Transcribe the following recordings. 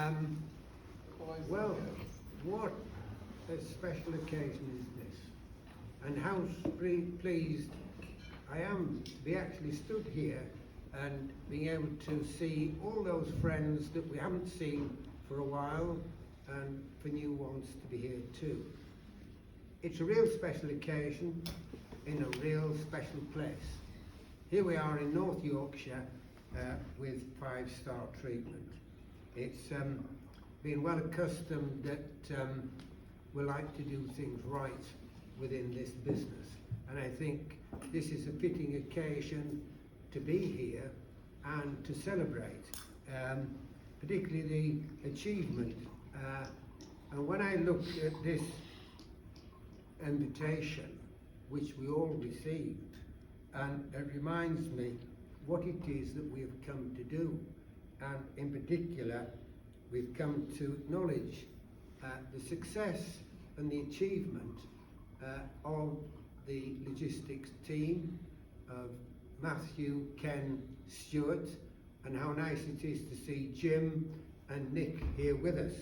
Um, well, what a special occasion is this, and how pleased I am to be actually stood here and being able to see all those friends that we haven't seen for a while, and for new ones to be here too. It's a real special occasion in a real special place. Here we are in North Yorkshire with 5-star treatment. It's been well accustomed that we like to do things right within this business, and I think this is a fitting occasion to be here and to celebrate, particularly the achievement. And when I look at this invitation, which we all received, and it reminds me what it is that we have come to do, and in particular we've come to acknowledge the success and the achievement of the logistics team of Matthew, Ken, Stuart, and how nice it is to see Jim and Nick here with us.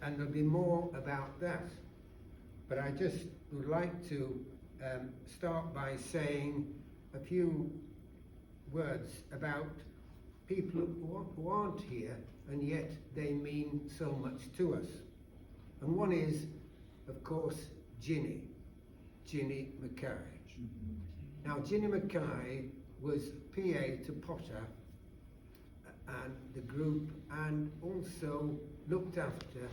And there'll be more about that. But I just would like to start by saying a few words about people who aren't here, and yet they mean so much to us. And one is, of course, Ginny Mackay. Now, Ginny Mackay was PA to Potter and the group, and also looked after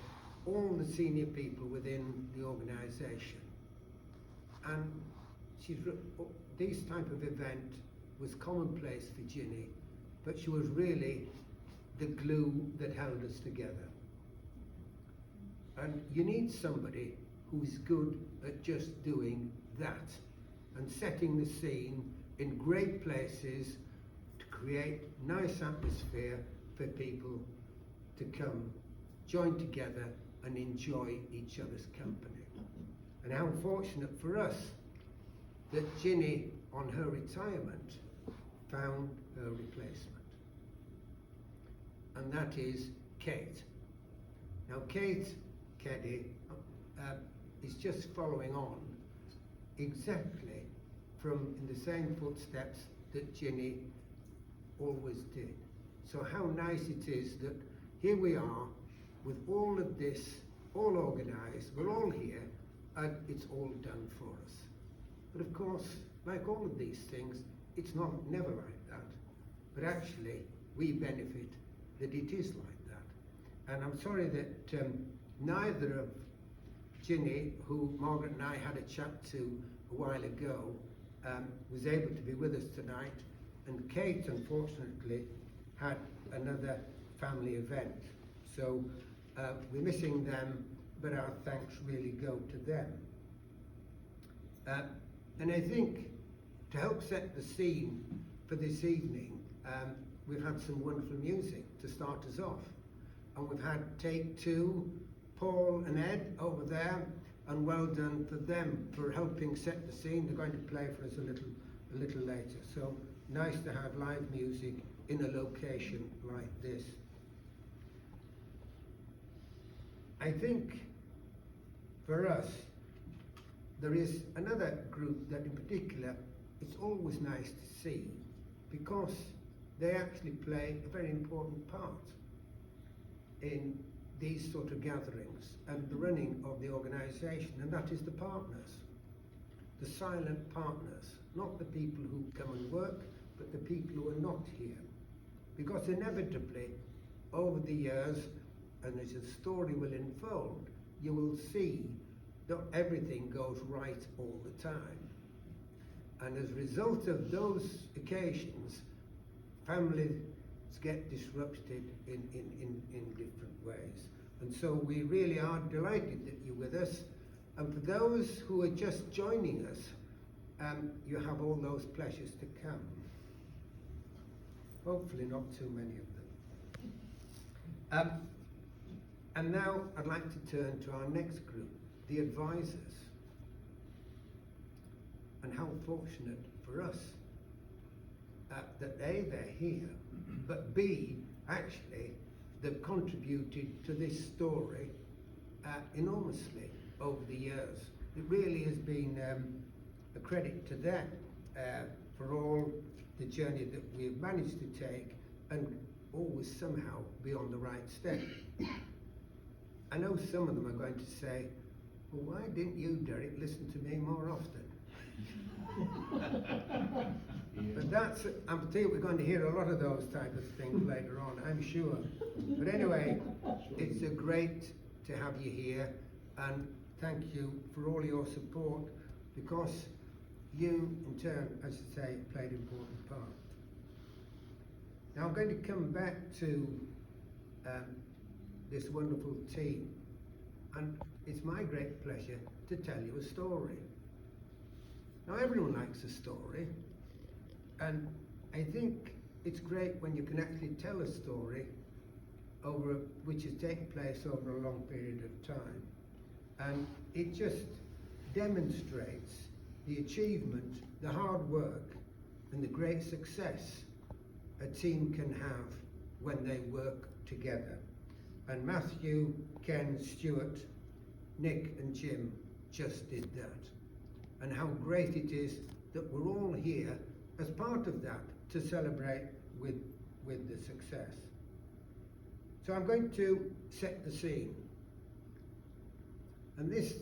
all the senior people within the organisation. And this type of event was commonplace for Ginny, but she was really the glue that held us together. And you need somebody who's good at just doing that and setting the scene in great places to create nice atmosphere for people to come, join together and enjoy each other's company. And how fortunate for us that Ginny, on her retirement, found her replacement. And that is Kate. Now Kate Keddy is just following on exactly from in the same footsteps that Ginny always did. So how nice it is that here we are with all of this, all organised, we're all here, and it's all done for us. But of course, like all of these things, it's never like that. But actually, we benefit that it is like that. And I'm sorry that neither of Ginny, who Margaret and I had a chat to a while ago, was able to be with us tonight, and Kate, unfortunately, had another family event. So we're missing them, but our thanks really go to them. And I think to help set the scene for this evening, we've had some wonderful music to start us off. And we've had Take Two, Paul and Ed over there, and well done for them for helping set the scene. They're going to play for us a little later. So nice to have live music in a location like this. I think for us, there is another group that in particular it's always nice to see, because they actually play a very important part in these sort of gatherings and the running of the organisation, and that is the partners, the silent partners, not the people who come and work, but the people who are not here. Because inevitably, over the years, and as the story will unfold, you will see that everything goes right all the time. And as a result of those occasions, families get disrupted in different ways. And so we really are delighted that you're with us. And for those who are just joining us, you have all those pleasures to come. Hopefully not too many of them. And now I'd like to turn to our next group, the advisors. And how fortunate for us that A, they're here, but B, actually, that contributed to this story enormously over the years. It really has been a credit to them for all the journey that we've managed to take and always somehow be on the right step. I know some of them are going to say, well, why didn't you, Derek, listen to me more often? But that's, I think we're going to hear a lot of those type of things later on, I'm sure. But anyway, it's great to have you here, and thank you for all your support, because you, in turn, as I say, played an important part. Now I'm going to come back to this wonderful team, and it's my great pleasure to tell you a story. Now everyone likes a story, and I think it's great when you can actually tell a story which has taken place over a long period of time, and it just demonstrates the achievement, the hard work, and the great success a team can have when they work together. And Matthew, Ken, Stuart, Nick and Jim just did that. And how great it is that we're all here as part of that to celebrate with the success. So I'm going to set the scene. And this,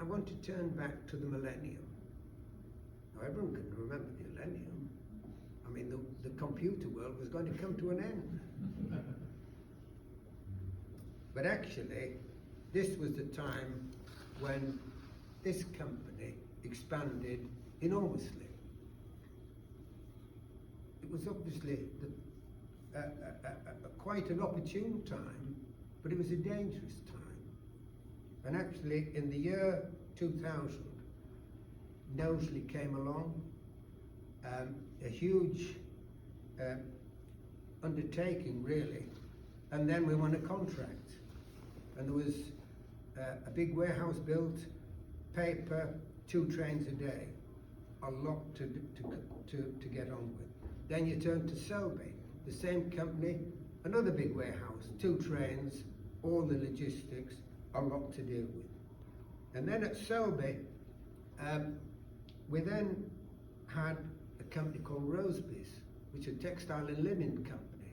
I want to turn back to the millennium. Now everyone can remember the millennium. I mean, the computer world was going to come to an end. But actually, this was the time when this company expanded enormously. It was obviously quite an opportune time, but it was a dangerous time. And actually, in the year 2000, Knowsley came along, a huge undertaking, really, and then we won a contract. And there was a big warehouse built, paper, 2 trains a day, a lot to get on with. Then you turn to Selby, the same company, another big warehouse, 2 trains, all the logistics, a lot to deal with. And then at Selby, we then had a company called Roseby's, which is a textile and linen company.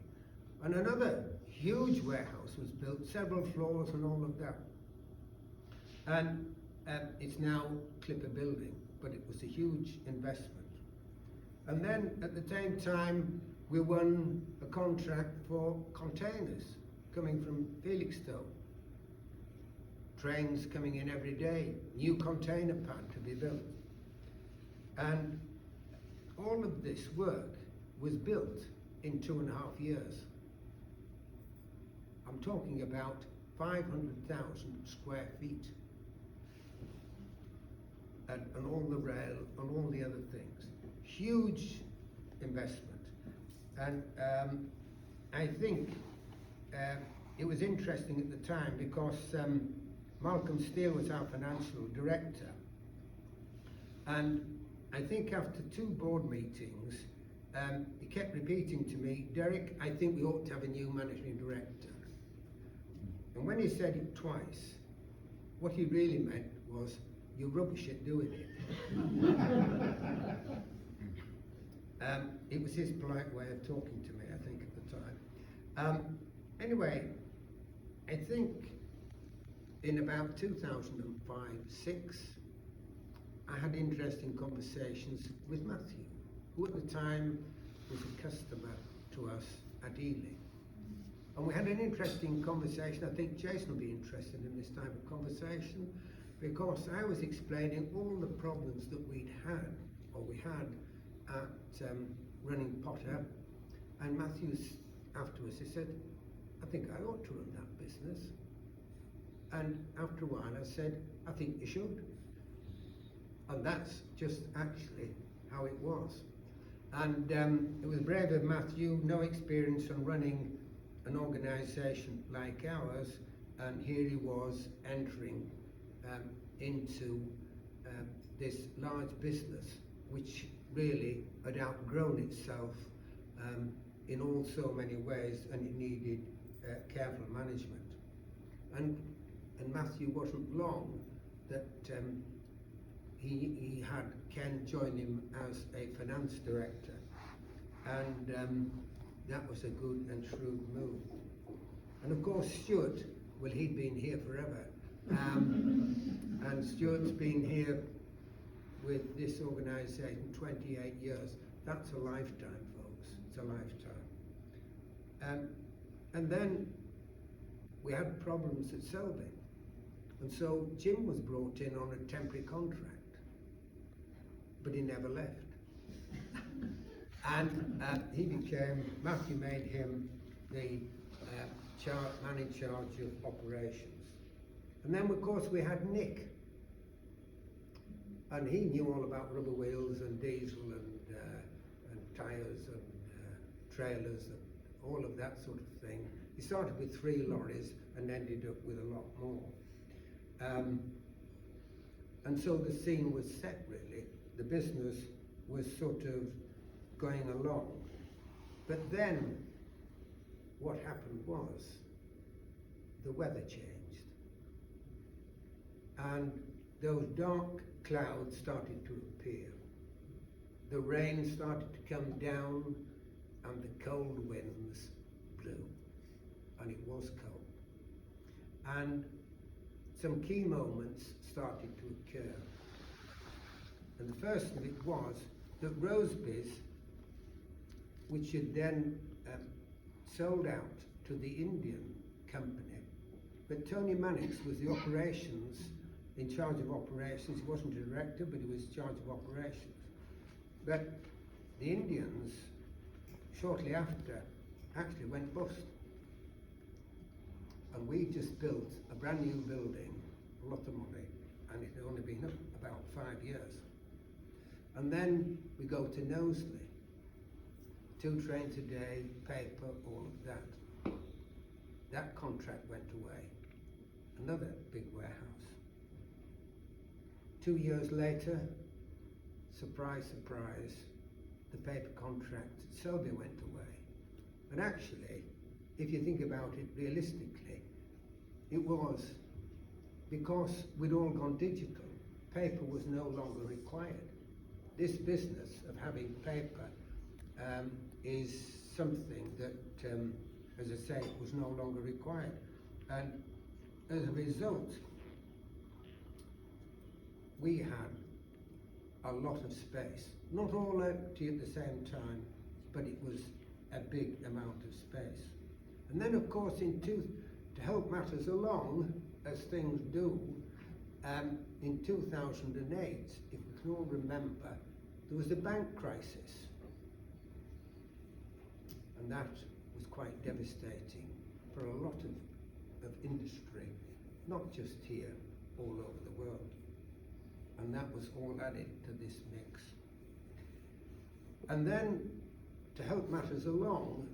And another huge warehouse was built, several floors and all of that. And it's now Clipper Building, but it was a huge investment. And then at the same time, we won a contract for containers coming from Felixstowe. Trains coming in every day, new container pad to be built. And all of this work was built in 2.5 years. I'm talking about 500,000 square feet. And all the rail and all the other things. Huge investment. And I think it was interesting at the time because Malcolm Steele was our financial director. And I think after 2 board meetings, he kept repeating to me, Derek, I think we ought to have a new managing director. And when he said it twice, what he really meant was, you're rubbish at doing it. It was his polite way of talking to me, I think, at the time. Anyway, I think in about 2005-06, I had interesting conversations with Matthew, who at the time was a customer to us at Ely. And we had an interesting conversation. I think Jason will be interested in this type of conversation, because I was explaining all the problems that we had at running Potter, and Matthews afterwards, he said, I think I ought to run that business. And after a while I said, I think you should. And that's just actually how it was. And it was brave of Matthew, no experience on running an organisation like ours, and here he was entering into this large business, which really had outgrown itself in all so many ways, and it needed careful management. And Matthew wasn't long that he had Ken join him as a finance director, and that was a good and shrewd move. And of course Stuart, well, he'd been here forever, and Stuart's been here with this organisation 28 years. That's a lifetime, folks. It's a lifetime. And then we had problems at Selby, and so Jim was brought in on a temporary contract, but he never left. And Matthew made him the man in charge of operations. And then of course we had Nick, and he knew all about rubber wheels and diesel and tyres and trailers and all of that sort of thing. He started with 3 lorries and ended up with a lot more. And so the scene was set, really. The business was sort of going along. But then what happened was the weather changed. And those dark clouds started to appear. The rain started to come down and the cold winds blew. And it was cold. And some key moments started to occur. And the first of it was that Roseby's, which had then sold out to the Indian company, but Tony Mannix was the operations, in charge of operations. He wasn't a director, but he was in charge of operations. But the Indians, shortly after, actually went bust. And we just built a brand new building, a lot of money, and it had only been up about 5 years. And then we go to Knowsley, 2 trains a day, paper, all of that. That contract went away. Another big warehouse. 2 years later, surprise, surprise, the paper contract at Selby went away. And actually, if you think about it realistically, it was because we'd all gone digital. Paper was no longer required. This business of having paper is something that, as I say, was no longer required. And as a result, we had a lot of space. Not all empty at the same time, but it was a big amount of space. And then, of course, to help matters along, as things do, in 2008, if we can all remember, there was a bank crisis. And that was quite devastating for a lot of industry, not just here, all over the world. And that was all added to this mix. And then, to help matters along,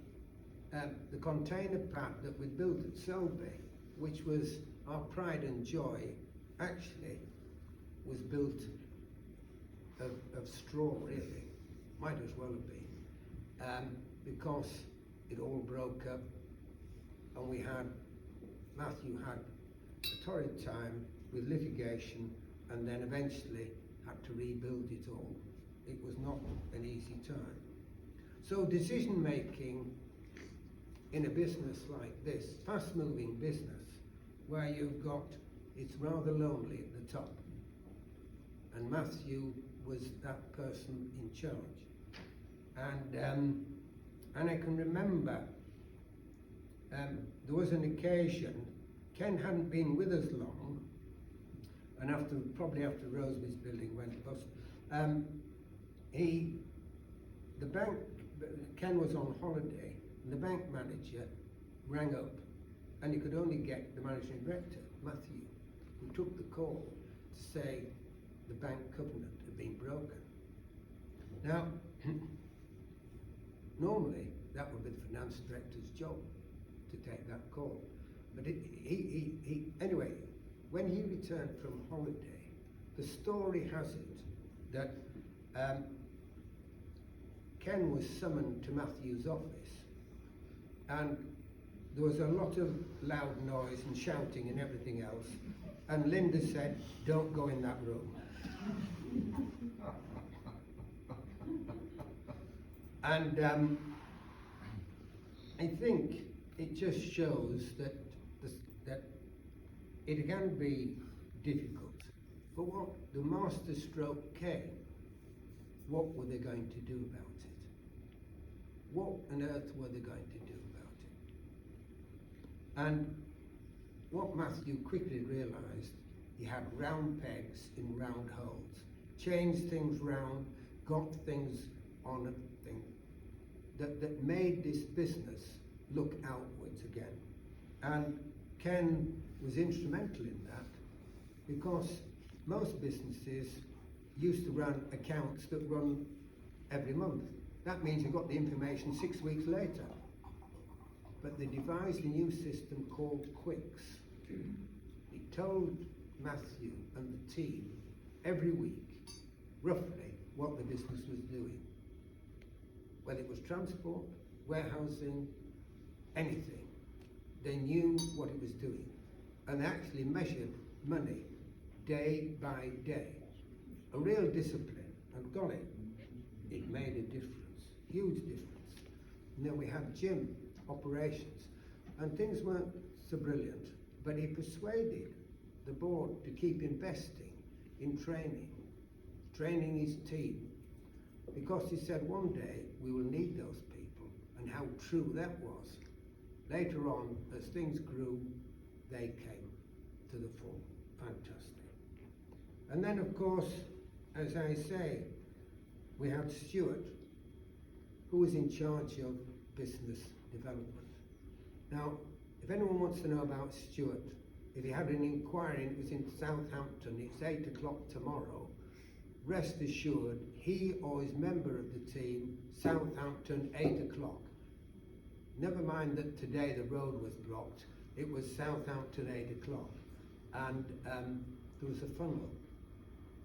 the container plant that we built at Selby, which was our pride and joy, actually was built of straw, really. Might as well have been, because it all broke up, and Matthew had a torrid time with litigation, and then eventually had to rebuild it all. It was not an easy time. So decision making in a business like this, fast-moving business, where it's rather lonely at the top, and Matthew was that person in charge. And I can remember there was an occasion, Ken hadn't been with us long, and probably after Roseby's building went bust, Ken was on holiday, and the bank manager rang up, and he could only get the managing director, Matthew, who took the call to say the bank covenant had been broken. Now, normally that would be the finance director's job to take that call, but anyway, when he returned from holiday, the story has it that Ken was summoned to Matthew's office, and there was a lot of loud noise and shouting and everything else, and Linda said, "Don't go in that room." And I think it just shows that that it can be difficult. But what the master stroke came, what were they going to do about it? What on earth were they going to do about it? And what Matthew quickly realised, he had round pegs in round holes, changed things round, got things on a thing that made this business look outwards again. And Ken was instrumental in that, because most businesses used to run accounts that run every month. That means you got the information 6 weeks later. But they devised a new system called Quicks. It told Matthew and the team every week, roughly, what the business was doing. Whether it was transport, warehousing, anything. They knew what it was doing. And they actually measured money day by day. A real discipline, and got it. It made a difference, huge difference. And then we had gym operations, and things weren't so brilliant, but he persuaded the board to keep investing in training his team, because he said one day we will need those people, and how true that was. Later on, as things grew, they came to the fore. Fantastic. And then, of course, as I say, we had Stuart, who was in charge of business development. Now, if anyone wants to know about Stuart, if he had an inquiry and it was in Southampton, it's 8 o'clock tomorrow, rest assured, he or his member of the team, Southampton, 8 o'clock. Never mind that today the road was blocked, it was Southampton, 8 o'clock. And there was a funnel.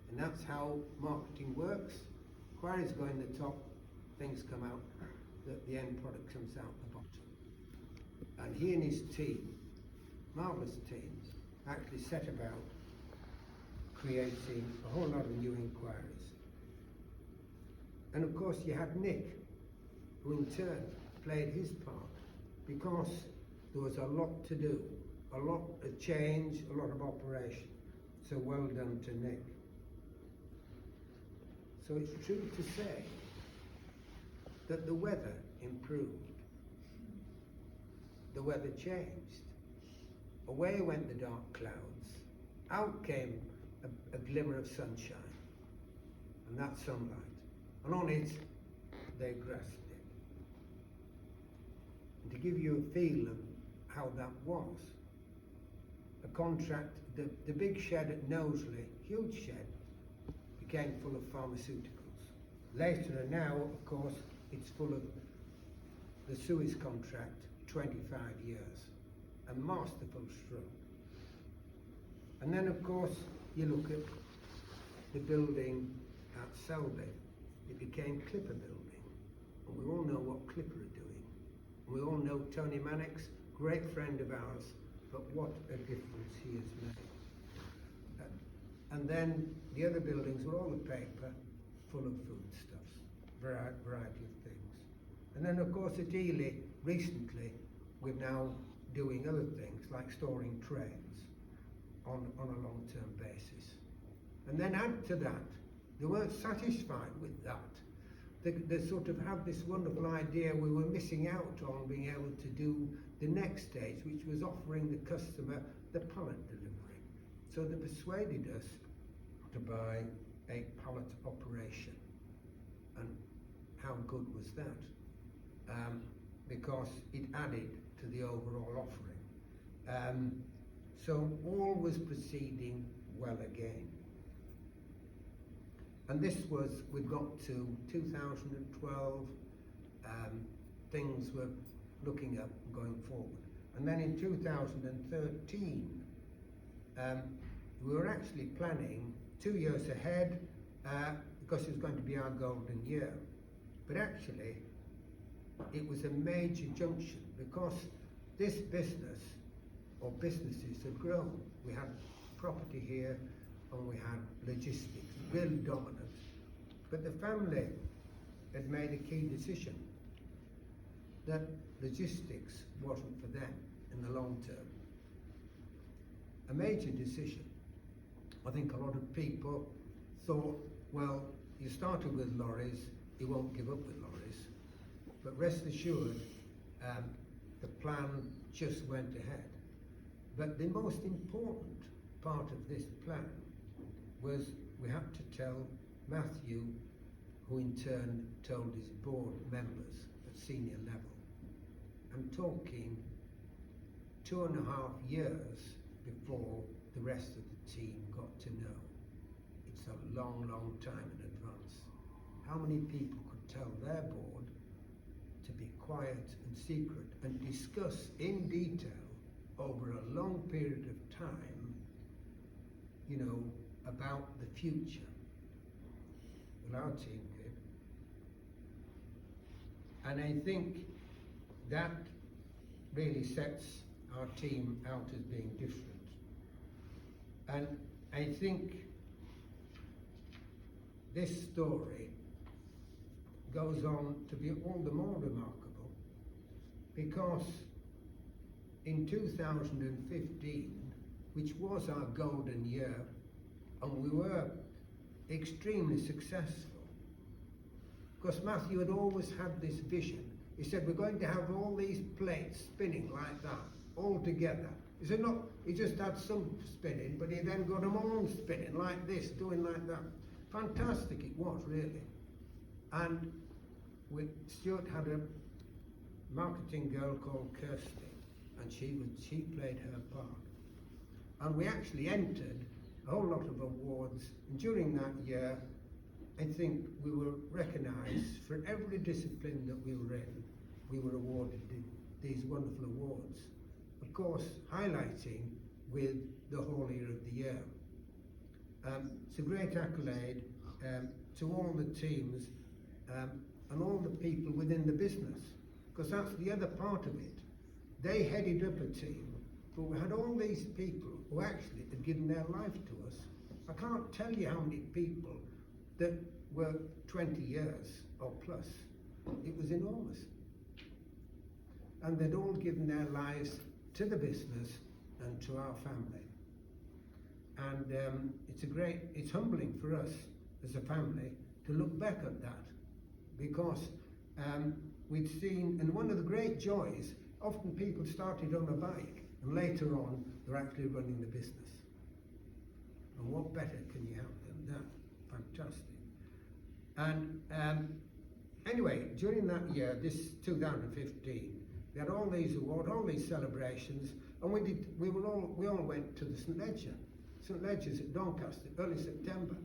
And that's how marketing works. Inquiries go in the top, things come out, the end product comes out the bottom. And he and his team, marvellous teams, actually set about creating a whole lot of new inquiries. And of course you had Nick, who in turn played his part, because there was a lot to do, a lot of change, a lot of operation. So well done to Nick. So it's true to say that the weather improved. The weather changed. Away went the dark clouds. Out came a glimmer of sunshine. And that sunlight. And on it, they grasped it. And to give you a feel of how that was, a contract, the big shed at Knowsley, huge shed, became full of pharmaceuticals. Later, and now, of course, it's full of the Suez contract, 25 years. A masterful stroke. And then, of course, you look at the building at Selby. It became Clipper Building. And we all know what Clipper are doing. And we all know Tony Mannix, great friend of ours, but what a difference he has made. And then the other buildings were all the paper, full of foodstuffs, variety of things. And then, of course, at Ely, recently, we're now doing other things, like storing trains on a long-term basis. And then add to that, they weren't satisfied with that. They sort of had this wonderful idea we were missing out on being able to do the next stage, which was offering the customer the pallet delivery. So they persuaded us to buy a pallet operation. And how good was that? Because it added to the overall offering. So all was proceeding well again. And this was, we got to 2012, things were looking up and going forward. And then in 2013, we were actually planning 2 years ahead, because it was going to be our golden year. But actually, it was a major junction, because this business, or businesses, had grown. We had property here, and we had logistics, real dominant. But the family had made a key decision that logistics wasn't for them in the long term. A major decision. I think a lot of people thought, well, you started with lorries, you won't give up with lorries. But rest assured, the plan just went ahead. But the most important part of this plan was we had to tell Matthew, who in turn told his board members at senior level. I'm talking 2.5 years before the rest of the team got to know. It's a long, long time in advance. How many people could tell their board to be quiet and secret and discuss in detail over a long period of time, you know, about the future? Well, our team did. And I think that really sets our team out as being different. And I think this story goes on to be all the more remarkable because in 2015, which was our golden year, and we were extremely successful, because Matthew had always had this vision. He said, we're going to have all these plates spinning like that, all together. He said, no, he just had some spinning, but he then got them all spinning like this, doing like that. Fantastic it was, really. And Stuart had a marketing girl called Kirsty, and she played her part. And we actually entered a whole lot of awards, and during that year, I think we were recognised for every discipline that we were in. We were awarded these wonderful awards. Of course, highlighting with the Haulier of the Year. It's a great accolade to all the teams and all the people within the business, because that's the other part of it. They headed up a team, but we had all these people who actually had given their life to us. I can't tell you how many people that were 20 years or plus. It was enormous. And they'd all given their lives to the business and to our family. And it's humbling for us as a family to look back at that, because we'd seen, and one of the great joys, often people started on a bike and later on they're actually running the business. And what better can you have than that? Fantastic. And anyway, during that year, this 2015, we had all these awards, all these celebrations, and we all went to the St Ledger's at Doncaster, early September.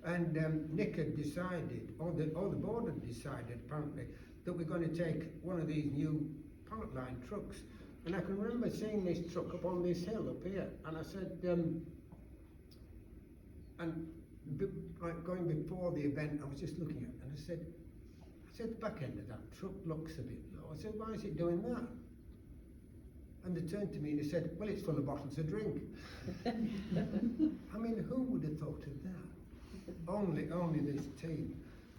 And Nick had decided, or the board had decided apparently, that we're going to take one of these new pallet line trucks. And I can remember seeing this truck up on this hill up here, and I said, like going before the event, I was just looking at it, and I said, the back end of that truck looks a bit low. I said, why is it doing that? And they turned to me and they said, well, it's full of bottles of drink. I mean, who would have thought of that? Only this team.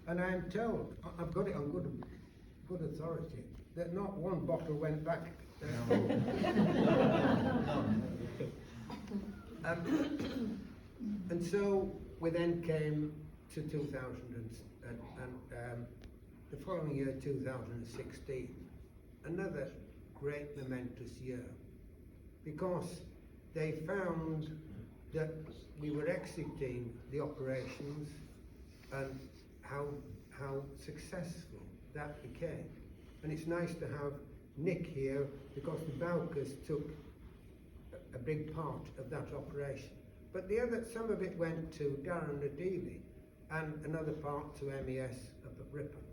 And I'm told, I've got it on good authority, that not one bottle went back. And so we then came to 2000 and the following year, 2016, another great momentous year, because they found that we were exiting the operations and how successful that became. And it's nice to have Nick here, because the Bowkers took a big part of that operation. But some of it went to Darren Adili and another part to MES up at Ripon.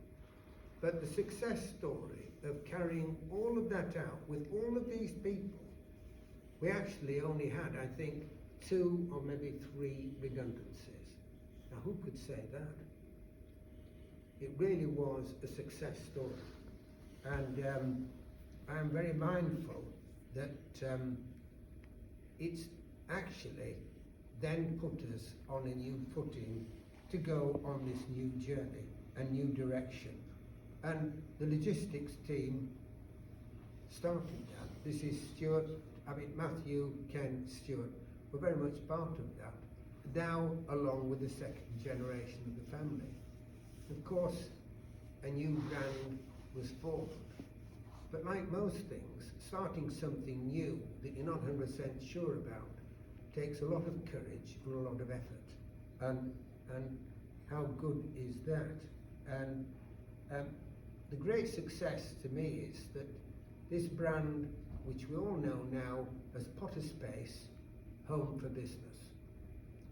But the success story of carrying all of that out with all of these people, we actually only had, I think, 2 or maybe 3 redundancies. Now, who could say that? It really was a success story. And I am very mindful that it's actually then put us on a new footing to go on this new journey, a new direction. And the logistics team started that. This is Stuart, Matthew, Ken, Stuart, were very much part of that, now along with the second generation of the family. Of course, a new brand was formed. But like most things, starting something new that you're not 100% sure about takes a lot of courage and a lot of effort. And how good is that? And the great success to me is that this brand, which we all know now as Potter Space, home for business.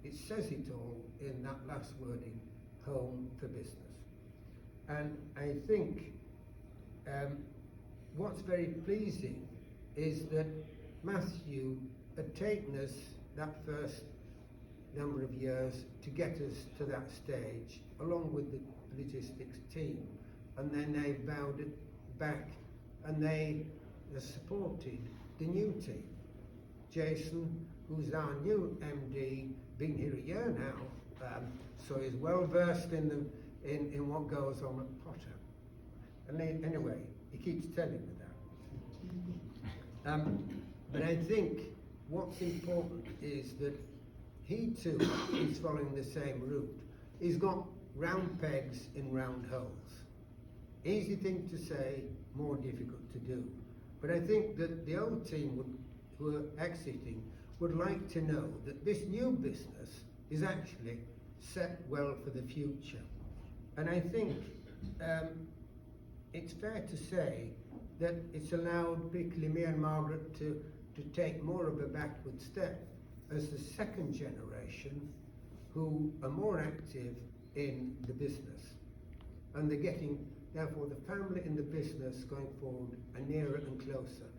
It says it all in that last wording, home for business. And I think what's very pleasing is that Matthew had taken us that first number of years to get us to that stage, along with the logistics team. And then they bowed it back and they supported the new team. Jason, who's our new MD, been here a year now, so he's well versed in what goes on at Potter. And anyway, he keeps telling me that. But I think what's important is that he too is following the same route. He's got round pegs in round holes. Easy thing to say, more difficult to do. But I think that the old team who are exiting would like to know that this new business is actually set well for the future. And I think it's fair to say that it's allowed particularly me and Margaret to take more of a backward step as the second generation who are more active in the business. And they're getting, therefore, the family and the business going forward are nearer and closer.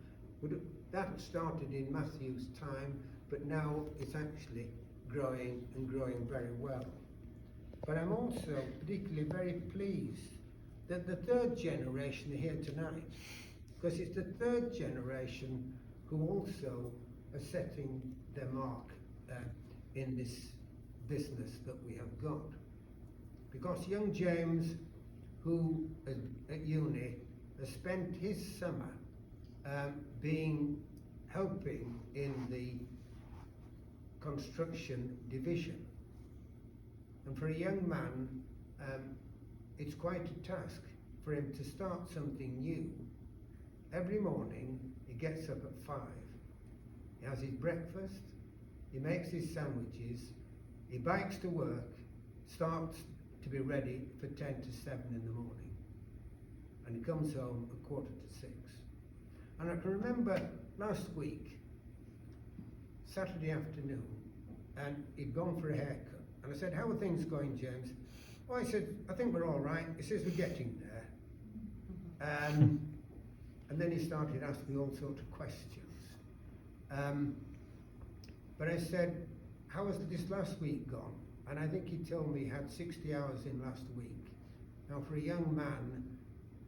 That started in Matthew's time, but now it's actually growing and growing very well. But I'm also particularly very pleased that the third generation are here tonight, because it's the third generation who also are setting their mark in this business that we have got. Because young James, who at uni has spent his summer helping in the construction division. And for a young man, it's quite a task for him to start something new. Every morning, he gets up at 5. He has his breakfast, he makes his sandwiches, he bikes to work, starts to be ready for 10 to 7 in the morning. And he comes home at 5:45. And I can remember last week, Saturday afternoon, and he'd gone for a haircut. And I said, "How are things going, James?" Well, he said, "I think we're all right." He says, "We're getting there." And then he started asking me all sorts of questions. But I said, "How has this last week gone?" And I think he told me he had 60 hours in last week. Now, for a young man,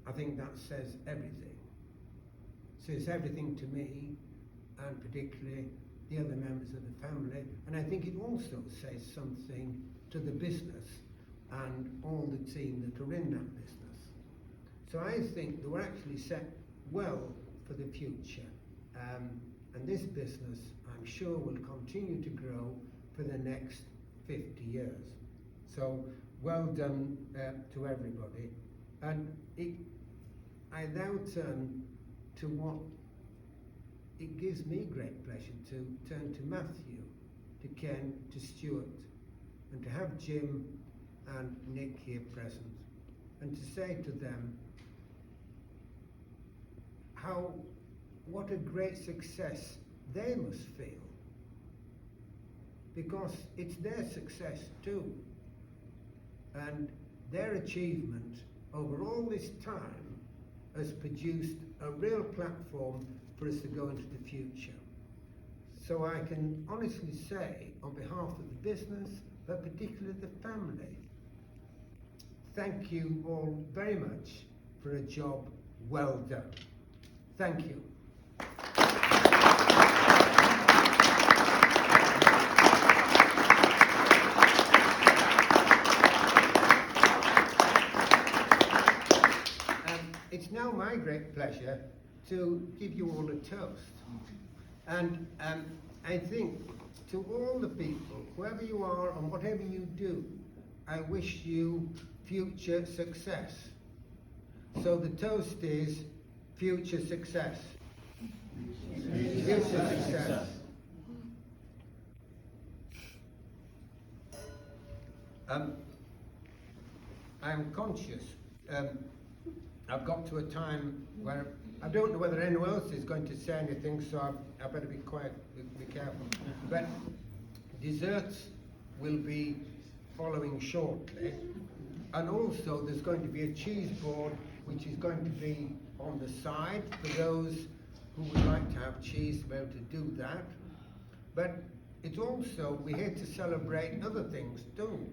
I think that says everything. Says everything to me, and particularly the other members of the family. And I think it also says something to the business and all the team that are in that business. So I think that we're actually set well for the future. And this business, I'm sure, will continue to grow for the next 50 years. So well done to everybody. And I now turn to what it gives me great pleasure to turn to Matthew, to Ken, to Stuart, and to have Jim and Nick here present, and to say to them what a great success they must feel, because it's their success too, and their achievement over all this time has produced a real platform for us to go into the future. So I can honestly say, on behalf of the business, but particularly the family, thank you all very much for a job well done. Thank you. pleasure to give you all a toast. And I think to all the people, whoever you are and whatever you do, I wish you future success. So the toast is future success. Future success. I'm conscious. I've got to a time where I don't know whether anyone else is going to say anything, so I better be quiet, be careful. But desserts will be following shortly, and also there's going to be a cheese board which is going to be on the side for those who would like to have cheese to be able to do that. But it's also, we're here to celebrate other things too,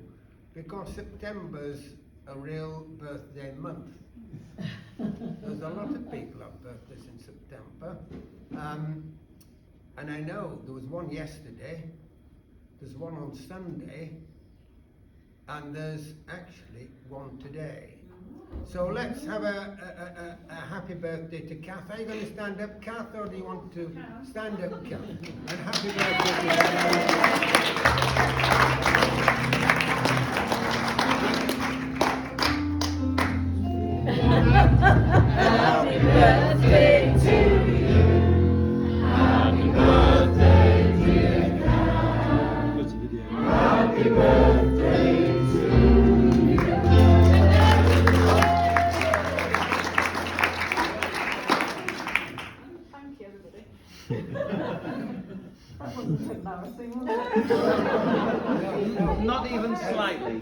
because September's a real birthday month. There's a lot of people have birthdays in September, and I know there was one yesterday, there's one on Sunday, and there's actually one today. So let's have a happy birthday to Kath. Are you going to stand up, Kath, or do you want to stand up, Kath? And happy birthday to Happy birthday to you. Happy birthday, dear Kath. Happy birthday to you. Thank you, everybody. That wasn't embarrassing, was it? Not even slightly.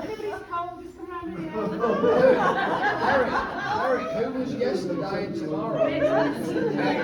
Everybody's cold, just come round here. Harry, who was yesterday and tomorrow?